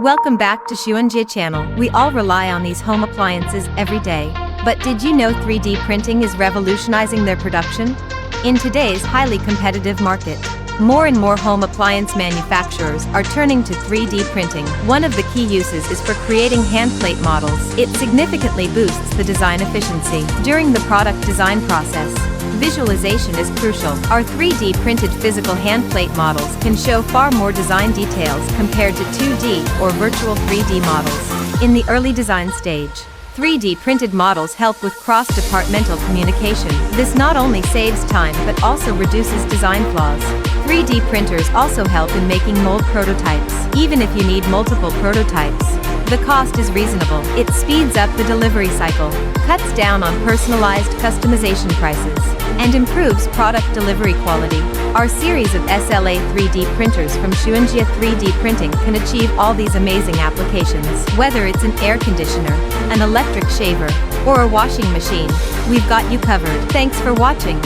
Welcome back to Shuanjie channel. We all rely on these home appliances every day. But did you know 3D printing is revolutionizing their production? In today's highly competitive market, more and more home appliance manufacturers are turning to 3D printing. One of the key uses is for creating hand plate models. It significantly boosts the design efficiency. During the product design process, visualization is crucial. Our 3D printed physical hand plate models can show far more design details compared to 2D or virtual 3D models. In the early design stage, 3D printed models help with cross-departmental communication. This not only saves time but also reduces design flaws. 3D printers also help in making mold prototypes. Even if you need multiple prototypes, the cost is reasonable. It speeds up the delivery cycle, cuts down on personalized customization prices, and improves product delivery quality. Our series of SLA 3D printers from Shuanjie 3D Printing can achieve all these amazing applications. Whether it's an air conditioner, an electric shaver, or a washing machine, we've got you covered. Thanks for watching.